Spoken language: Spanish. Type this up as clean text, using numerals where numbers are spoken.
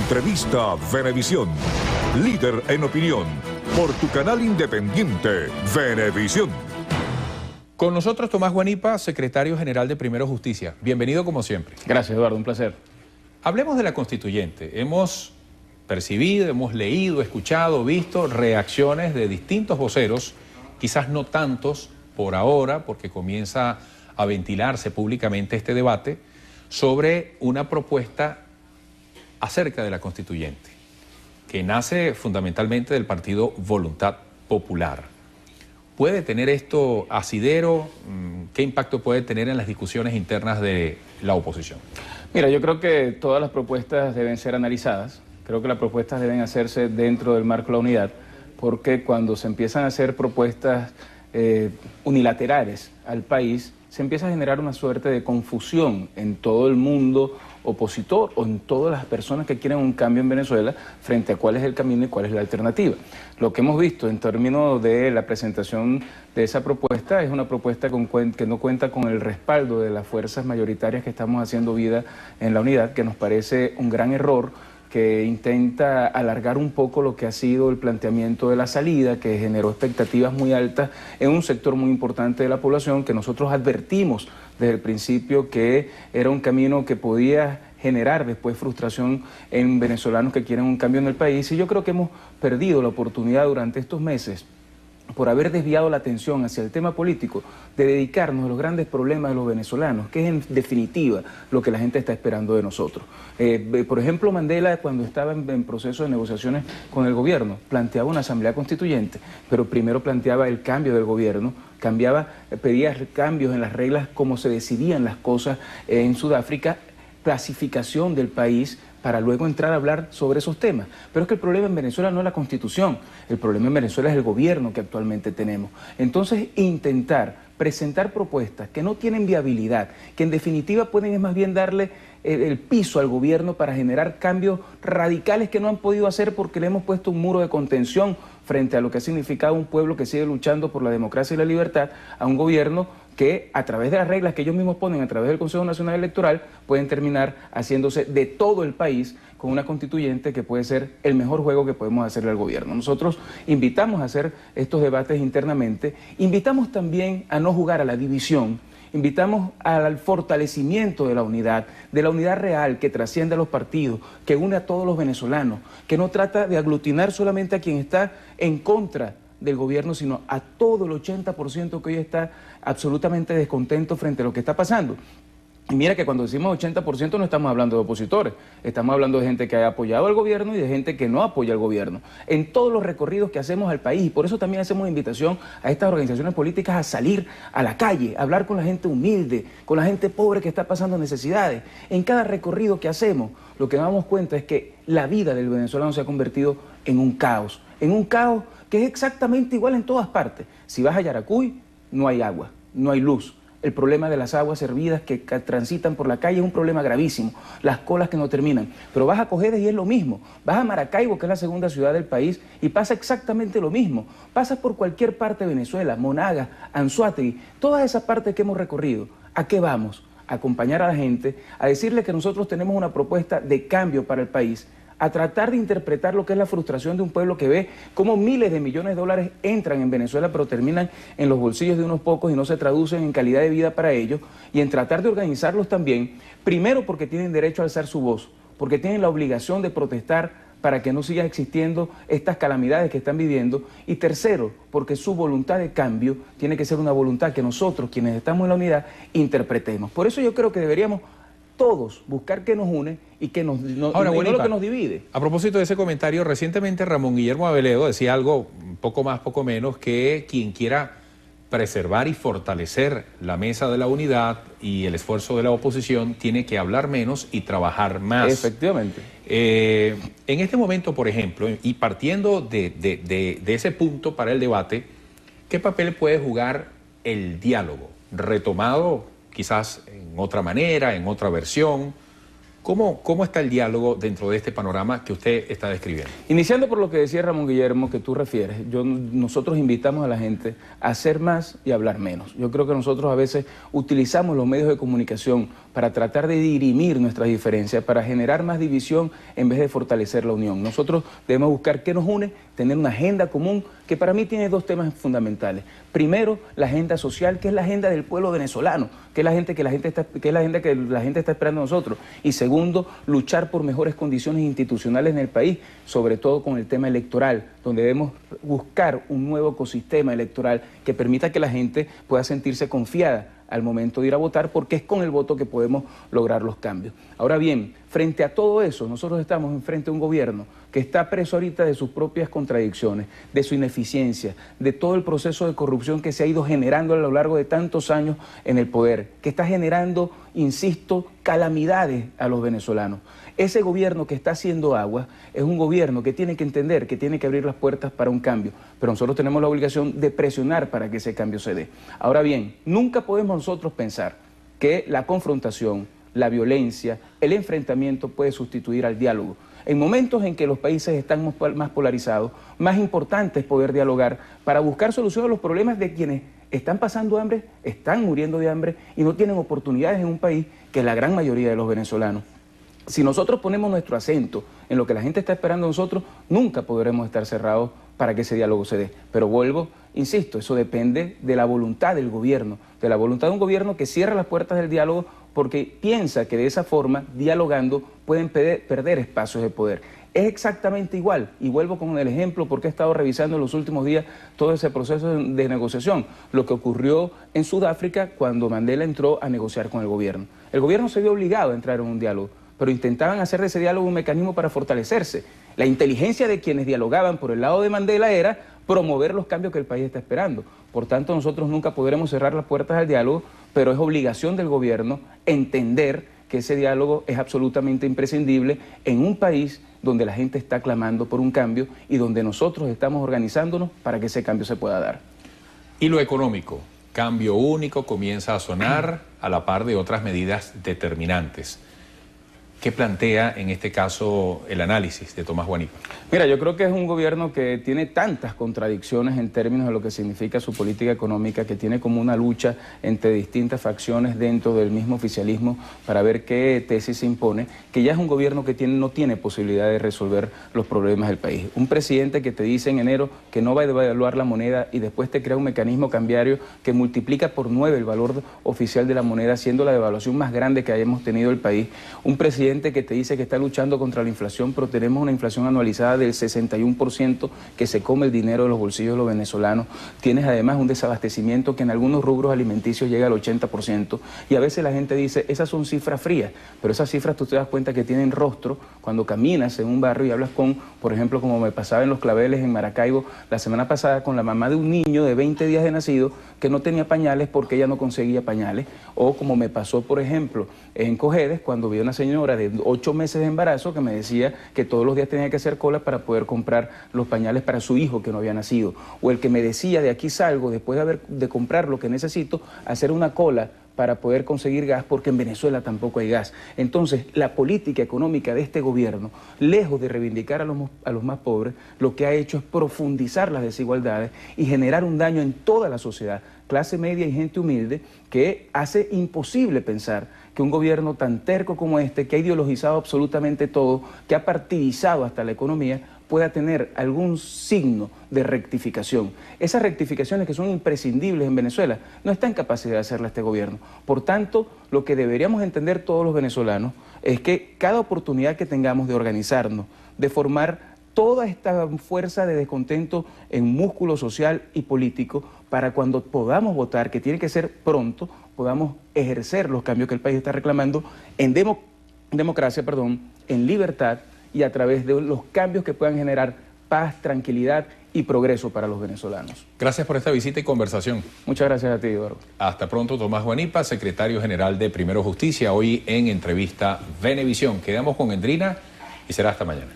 Entrevista Venevisión. Líder en opinión. Por tu canal independiente, Venevisión. Con nosotros Tomás Guanipa, secretario general de Primero Justicia. Bienvenido como siempre. Gracias, Eduardo, un placer. Hablemos de la constituyente. Hemos percibido, hemos leído, escuchado, visto reacciones de distintos voceros, quizás no tantos por ahora, porque comienza a ventilarse públicamente este debate, sobre una propuesta acerca de la constituyente, que nace fundamentalmente del partido Voluntad Popular. ¿Puede tener esto asidero? ¿Qué impacto puede tener en las discusiones internas de la oposición? Mira, yo creo que todas las propuestas deben ser analizadas. Creo que las propuestas deben hacerse dentro del marco de la unidad, porque cuando se empiezan a hacer propuestas unilaterales al país, se empieza a generar una suerte de confusión en todo el mundo opositor o en todas las personas que quieren un cambio en Venezuela frente a cuál es el camino y cuál es la alternativa. Lo que hemos visto en términos de la presentación de esa propuesta es una propuesta que no cuenta con el respaldo de las fuerzas mayoritarias que estamos haciendo vida en la unidad, que nos parece un gran error, que intenta alargar un poco lo que ha sido el planteamiento de la salida, que generó expectativas muy altas en un sector muy importante de la población, que nosotros advertimos desde el principio que era un camino que podía generar después frustración en venezolanos que quieren un cambio en el país. Y yo creo que hemos perdido la oportunidad durante estos meses, por haber desviado la atención hacia el tema político, de dedicarnos a los grandes problemas de los venezolanos, que es en definitiva lo que la gente está esperando de nosotros. Por ejemplo, Mandela, cuando estaba en proceso de negociaciones con el gobierno, planteaba una asamblea constituyente, pero primero planteaba el cambio del gobierno, pedía cambios en las reglas, como se decidían las cosas en Sudáfrica, clasificación del país, para luego entrar a hablar sobre esos temas. Pero es que el problema en Venezuela no es la Constitución, el problema en Venezuela es el gobierno que actualmente tenemos. Entonces, intentar presentar propuestas que no tienen viabilidad, que en definitiva pueden es más bien darle el piso al gobierno para generar cambios radicales que no han podido hacer porque le hemos puesto un muro de contención frente a lo que ha significado un pueblo que sigue luchando por la democracia y la libertad, a un gobierno que a través de las reglas que ellos mismos ponen a través del Consejo Nacional Electoral pueden terminar haciéndose de todo el país con una constituyente que puede ser el mejor juego que podemos hacerle al gobierno. Nosotros invitamos a hacer estos debates internamente, invitamos también a no jugar a la división, invitamos al fortalecimiento de la unidad real que trasciende a los partidos, que une a todos los venezolanos, que no trata de aglutinar solamente a quien está en contra del gobierno, sino a todo el 80% que hoy está absolutamente descontento frente a lo que está pasando. Y mira que cuando decimos 80% no estamos hablando de opositores, estamos hablando de gente que ha apoyado al gobierno y de gente que no apoya al gobierno. En todos los recorridos que hacemos al país, y por eso también hacemos una invitación a estas organizaciones políticas a salir a la calle, a hablar con la gente humilde, con la gente pobre que está pasando necesidades. En cada recorrido que hacemos, lo que nos damos cuenta es que la vida del venezolano se ha convertido en un caos que es exactamente igual en todas partes. Si vas a Yaracuy, no hay agua, no hay luz. El problema de las aguas servidas que transitan por la calle es un problema gravísimo, las colas que no terminan. Pero vas a Cojedes y es lo mismo, vas a Maracaibo, que es la segunda ciudad del país, y pasa exactamente lo mismo. Pasas por cualquier parte de Venezuela, Monagas, Anzoátegui, todas esas partes que hemos recorrido. ¿A qué vamos? A acompañar a la gente, a decirle que nosotros tenemos una propuesta de cambio para el país, a tratar de interpretar lo que es la frustración de un pueblo que ve cómo miles de millones de dólares entran en Venezuela pero terminan en los bolsillos de unos pocos y no se traducen en calidad de vida para ellos, y en tratar de organizarlos también, primero porque tienen derecho a alzar su voz, porque tienen la obligación de protestar para que no sigan existiendo estas calamidades que están viviendo, y tercero, porque su voluntad de cambio tiene que ser una voluntad que nosotros, quienes estamos en la unidad, interpretemos. Por eso yo creo que deberíamos todos buscar qué nos une y que no lo que nos divide. A propósito de ese comentario, recientemente Ramón Guillermo Aveledo decía algo, poco más, poco menos, que quien quiera preservar y fortalecer la mesa de la unidad y el esfuerzo de la oposición tiene que hablar menos y trabajar más. Efectivamente. En este momento, por ejemplo, y partiendo de ese punto para el debate, ¿qué papel puede jugar el diálogo retomado quizás en otra manera, en otra versión, ¿Cómo está el diálogo dentro de este panorama que usted está describiendo? Iniciando por lo que decía Ramón Guillermo, que tú refieres, nosotros invitamos a la gente a hacer más y hablar menos. Yo creo que nosotros a veces utilizamos los medios de comunicación para tratar de dirimir nuestras diferencias, para generar más división en vez de fortalecer la unión. Nosotros debemos buscar qué nos une, tener una agenda común, que para mí tiene dos temas fundamentales. Primero, la agenda social, que es la agenda del pueblo venezolano, que es la agenda que la gente está esperando de nosotros. Y segundo, luchar por mejores condiciones institucionales en el país, sobre todo con el tema electoral, donde debemos buscar un nuevo ecosistema electoral que permita que la gente pueda sentirse confiada al momento de ir a votar, porque es con el voto que podemos lograr los cambios. Ahora bien, frente a todo eso, nosotros estamos enfrente a un gobierno que está preso ahorita de sus propias contradicciones, de su ineficiencia, de todo el proceso de corrupción que se ha ido generando a lo largo de tantos años en el poder, que está generando, insisto, calamidades a los venezolanos. Ese gobierno que está haciendo agua es un gobierno que tiene que entender que tiene que abrir las puertas para un cambio, pero nosotros tenemos la obligación de presionar para que ese cambio se dé. Ahora bien, nunca podemos nosotros pensar que la confrontación, la violencia, el enfrentamiento puede sustituir al diálogo. En momentos en que los países están más polarizados, más importante es poder dialogar para buscar soluciones a los problemas de quienes están pasando hambre, están muriendo de hambre y no tienen oportunidades en un país que es la gran mayoría de los venezolanos. Si nosotros ponemos nuestro acento en lo que la gente está esperando de nosotros, nunca podremos estar cerrados para que ese diálogo se dé. Pero vuelvo, insisto, eso depende de la voluntad del gobierno, de la voluntad de un gobierno que cierra las puertas del diálogo porque piensa que de esa forma, dialogando, pueden perder espacios de poder. Es exactamente igual, y vuelvo con el ejemplo porque he estado revisando en los últimos días todo ese proceso de negociación, lo que ocurrió en Sudáfrica cuando Mandela entró a negociar con el gobierno. El gobierno se vio obligado a entrar en un diálogo, pero intentaban hacer de ese diálogo un mecanismo para fortalecerse. La inteligencia de quienes dialogaban por el lado de Mandela era promover los cambios que el país está esperando. Por tanto, nosotros nunca podremos cerrar las puertas al diálogo, pero es obligación del gobierno entender que ese diálogo es absolutamente imprescindible en un país donde la gente está clamando por un cambio y donde nosotros estamos organizándonos para que ese cambio se pueda dar. Y lo económico, cambio único comienza a sonar a la par de otras medidas determinantes. ¿Qué plantea en este caso el análisis de Tomás Guanipa? Mira, yo creo que es un gobierno que tiene tantas contradicciones en términos de lo que significa su política económica, que tiene como una lucha entre distintas facciones dentro del mismo oficialismo para ver qué tesis se impone, que ya es un gobierno que no tiene posibilidad de resolver los problemas del país. Un presidente que te dice en enero que no va a devaluar la moneda y después te crea un mecanismo cambiario que multiplica por 9 el valor oficial de la moneda, siendo la devaluación más grande que hayamos tenido el país. Un presidente que te dice que está luchando contra la inflación, pero tenemos una inflación anualizada del 61% que se come el dinero de los bolsillos de los venezolanos. Tienes además un desabastecimiento que en algunos rubros alimenticios llega al 80%, y a veces la gente dice, esas son cifras frías, pero esas cifras tú te das cuenta que tienen rostro cuando caminas en un barrio y hablas con, por ejemplo, como me pasaba en Los Claveles, en Maracaibo, la semana pasada, con la mamá de un niño de 20 días de nacido que no tenía pañales porque ella no conseguía pañales, o como me pasó, por ejemplo, en Cojedes, cuando vi a una señora de 8 meses de embarazo que me decía que todos los días tenía que hacer cola para poder comprar los pañales para su hijo que no había nacido, o el que me decía, de aquí salgo, después de comprar lo que necesito, hacer una cola para poder conseguir gas, porque en Venezuela tampoco hay gas. Entonces, la política económica de este gobierno, lejos de reivindicar a los más pobres, lo que ha hecho es profundizar las desigualdades y generar un daño en toda la sociedad, clase media y gente humilde, que hace imposible pensar que un gobierno tan terco como este, que ha ideologizado absolutamente todo, que ha partidizado hasta la economía, pueda tener algún signo de rectificación. Esas rectificaciones que son imprescindibles en Venezuela no está en capacidad de hacerla este gobierno. Por tanto, lo que deberíamos entender todos los venezolanos es que cada oportunidad que tengamos de organizarnos, de formar toda esta fuerza de descontento en músculo social y político, para cuando podamos votar, que tiene que ser pronto, podamos ejercer los cambios que el país está reclamando en democracia, en libertad, y a través de los cambios que puedan generar paz, tranquilidad y progreso para los venezolanos. Gracias por esta visita y conversación. Muchas gracias a ti, Eduardo. Hasta pronto, Tomás Guanipa, secretario general de Primero Justicia, hoy en entrevista Venevisión. Quedamos con Endrina y será hasta mañana.